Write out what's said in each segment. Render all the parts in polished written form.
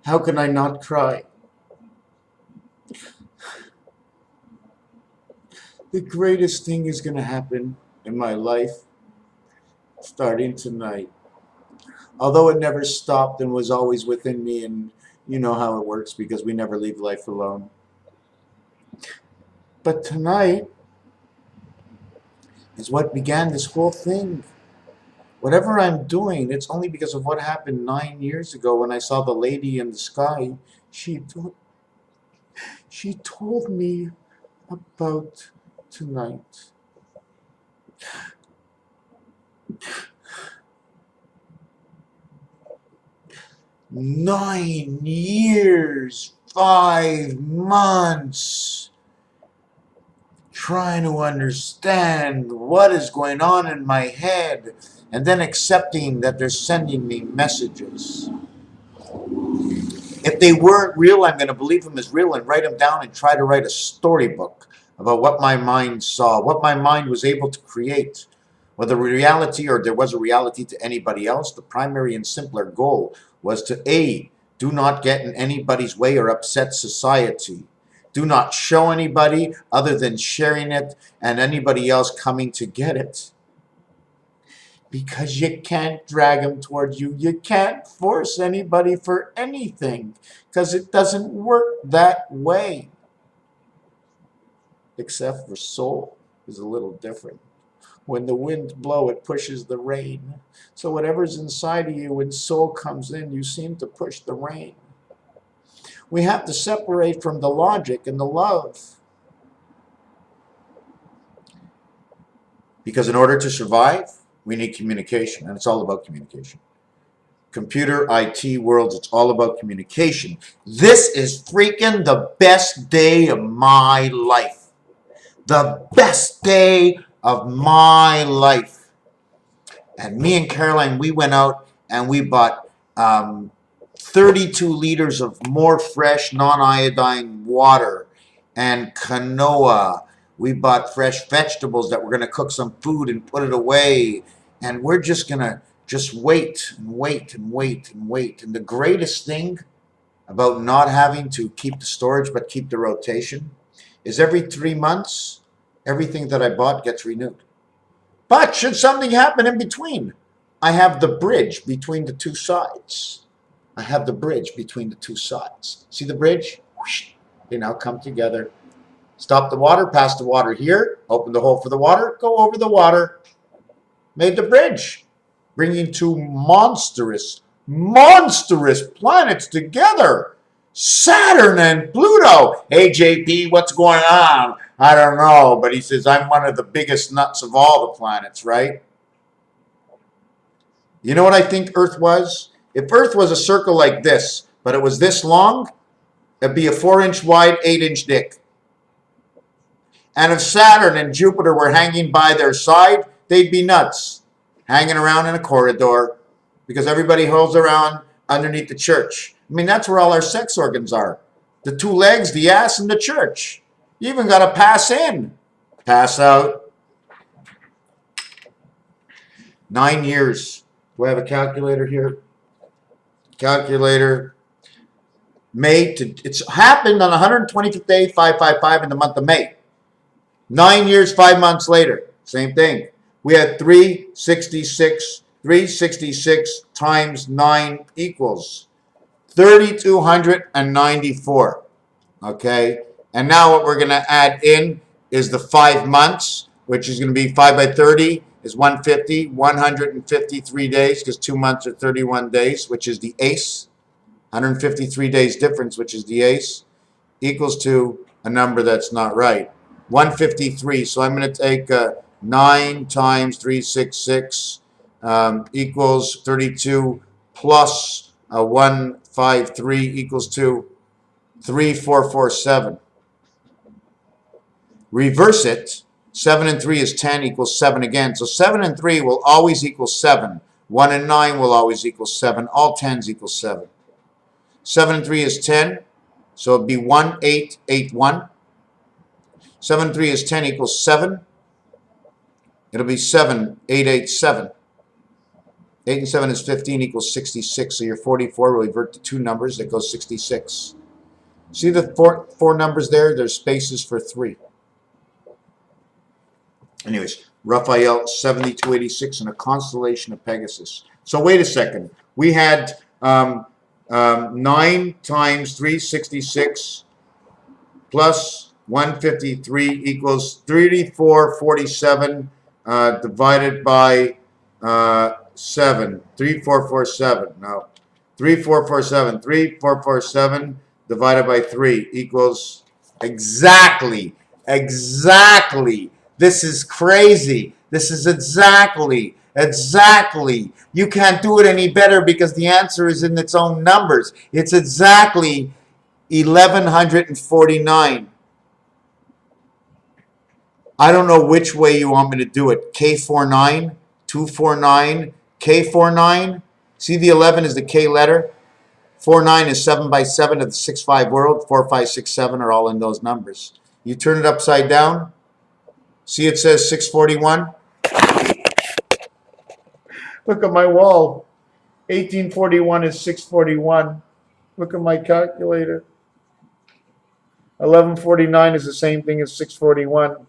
How can I not cry? The greatest thing is going to happen in my life starting tonight. Although it never stopped and was always within me, and you know how it works because we never leave life alone. But tonight is what began this whole thing. Whatever I'm doing, it's only because of what happened 9 years ago when I saw the lady in the sky. She told, she told me about tonight. 9 years, 5 months, trying to understand what is going on in my head, and then accepting that they're sending me messages. If they weren't real, I'm going to believe them as real and write them down and try to write a storybook about what my mind saw, what my mind was able to create. Whether reality or there was a reality to anybody else, the primary and simpler goal was to A, do not get in anybody's way or upset society. Do not show anybody other than sharing it and anybody else coming to get it. Because you can't drag them towards you. You can't force anybody for anything because it doesn't work that way. Except for soul is a little different. When the winds blow, it pushes the rain. So whatever's inside of you, when soul comes in, you seem to push the rain. We have to separate from the logic and the love. Because in order to survive, we need communication, and it's all about communication. Computer, IT worlds, it's all about communication. This is freaking the best day of my life. The best day of my life. And me and Caroline, we went out and we bought 32 liters of more fresh non-iodine water and canoa. We bought fresh vegetables that we're going to cook some food and put it away. And we're just going to just wait and wait and wait and wait. And the greatest thing about not having to keep the storage but keep the rotation is every 3 months, everything that I bought gets renewed. But should something happen in between, I have the bridge between the two sides. I have the bridge between the two sides. See the bridge? They now come together. Stop the water, pass the water here, open the hole for the water, go over the water. Made the bridge, bringing two monstrous planets together. Saturn and Pluto. Hey, JP, what's going on? I don't know, but he says, I'm one of the biggest nuts of all the planets, right? You know what I think Earth was? If Earth was a circle like this, but it was this long, it'd be a 4-inch wide, 8-inch dick. And if Saturn and Jupiter were hanging by their side, they'd be nuts, hanging around in a corridor, because everybody holds around underneath the church. I mean, that's where all our sex organs are. The 2 legs, the ass, and the church. You even got to pass in, pass out. 9 years. Do I have a calculator here? Calculator. It's happened on 125th day, 555 in the month of May. 9 years, 5 months later. Same thing. We had 366. 366 times 9 equals 3,294. Okay? And now what we're going to add in is the 5 months, which is going to be 5 by 30 is 150, 153 days, because 2 months are 31 days, which is the ace. 153 days difference, which is the ace, equals to a number that's not right. 153. So I'm going to take 9 times 366 equals 32 plus 153 equals to 3447. Reverse it. 7 and 3 is 10 equals 7 again. So 7 and 3 will always equal 7. 1 and 9 will always equal 7. All 10s equal 7. 7 and 3 is 10. So it'd be 1881. 7 and 3 is 10 equals 7. It'll be 7887. 8 and 7 is 15 equals 66. So your 44 will revert to two numbers that goes 66. See the four numbers there? There's spaces for 3. Anyways, Raphael 7286 in a constellation of Pegasus. So wait a second. We had 9 times 366 plus 153 equals 3447 divided by 7. 3447. No. 3447. 3447 divided by 3 equals exactly. This is crazy. This is exactly. You can't do it any better because the answer is in its own numbers. It's exactly 1149. I don't know which way you want me to do it. K49, 249, K49. See the 11 is the K letter. 49 is 7 by 7 of the 6-5 world. 4, 5, 6, 7 are all in those numbers. You turn it upside down. See it says 641? Look at my wall. 1841 is 641. Look at my calculator. 1149 is the same thing as 641.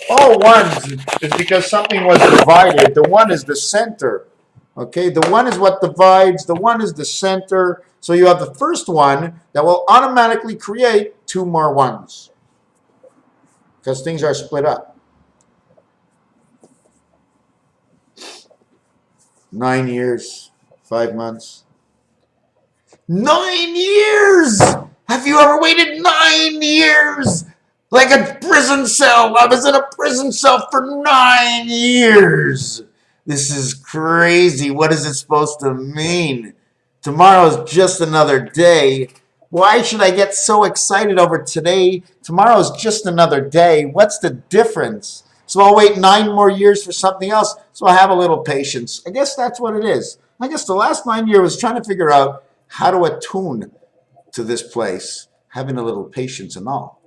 All ones is because something was divided. The 1 is the center. Okay, the 1 is what divides. The 1 is the center. So you have the first one that will automatically create 2 more 1s. Because things are split up. 9 years, 5 months. 9 years! Have you ever waited 9 years? Like a prison cell. I was in a prison cell for 9 years. This is crazy. What is it supposed to mean? Tomorrow is just another day. Why should I get so excited over today? Tomorrow is just another day. What's the difference? So I'll wait 9 more years for something else. So I'll have a little patience. I guess that's what it is. I guess the last 9 years was trying to figure out how to attune to this place, having a little patience and all.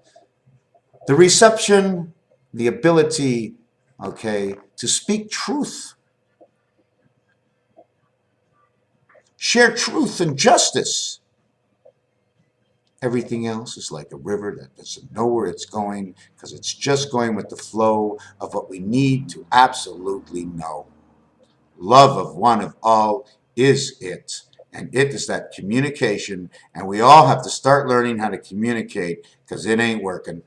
The reception, the ability, okay, to speak truth. Share truth and justice. Everything else is like a river that doesn't know where it's going because it's just going with the flow of what we need to absolutely know. Love of one of all is it. And it is that communication. And we all have to start learning how to communicate because it ain't working.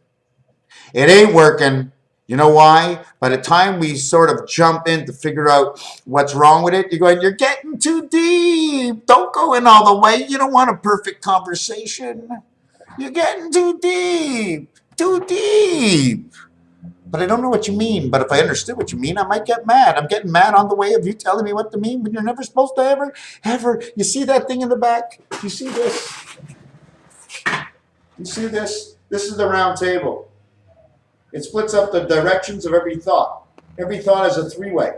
It ain't working. You know why? By the time we sort of jump in to figure out what's wrong with it, you're going, you're getting too deep. Don't go in all the way. You don't want a perfect conversation. You're getting too deep. Too deep. But I don't know what you mean. But if I understood what you mean, I might get mad. I'm getting mad on the way of you telling me what to mean, but you're never supposed to ever. You see that thing in the back? You see this? You see this? This is the round table. It splits up the directions of every thought. Every thought is a 3-way.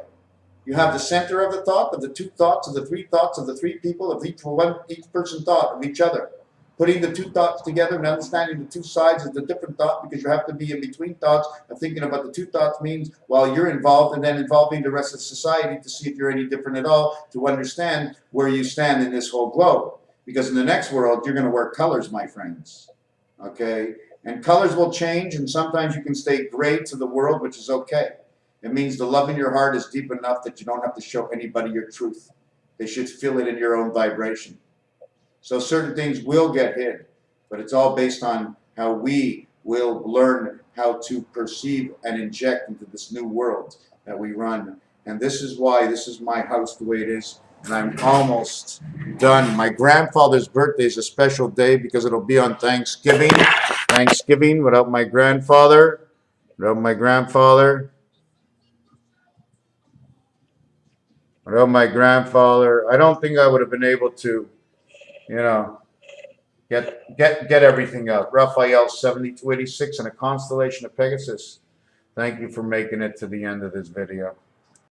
You have the center of the thought, of the 2 thoughts, of the 3 thoughts, of the 3 people, of each person thought, of each other. Putting the 2 thoughts together and understanding the 2 sides of the different thought, because you have to be in between thoughts of thinking about the 2 thoughts means while you're involved, and then involving the rest of society to see if you're any different at all, to understand where you stand in this whole globe. Because in the next world, you're going to wear colors, my friends. Okay? And colors will change, and sometimes you can stay gray to the world, which is okay. It means the love in your heart is deep enough that you don't have to show anybody your truth. They should feel it in your own vibration. So certain things will get hid, but it's all based on how we will learn how to perceive and inject into this new world that we run. And this is why this is my house the way it is. And I'm almost done. My grandfather's birthday is a special day because it'll be on Thanksgiving. Thanksgiving without my grandfather. Without my grandfather. Without my grandfather. I don't think I would have been able to, you know, get everything out. Raphael 7286 and a constellation of Pegasus. Thank you for making it to the end of this video.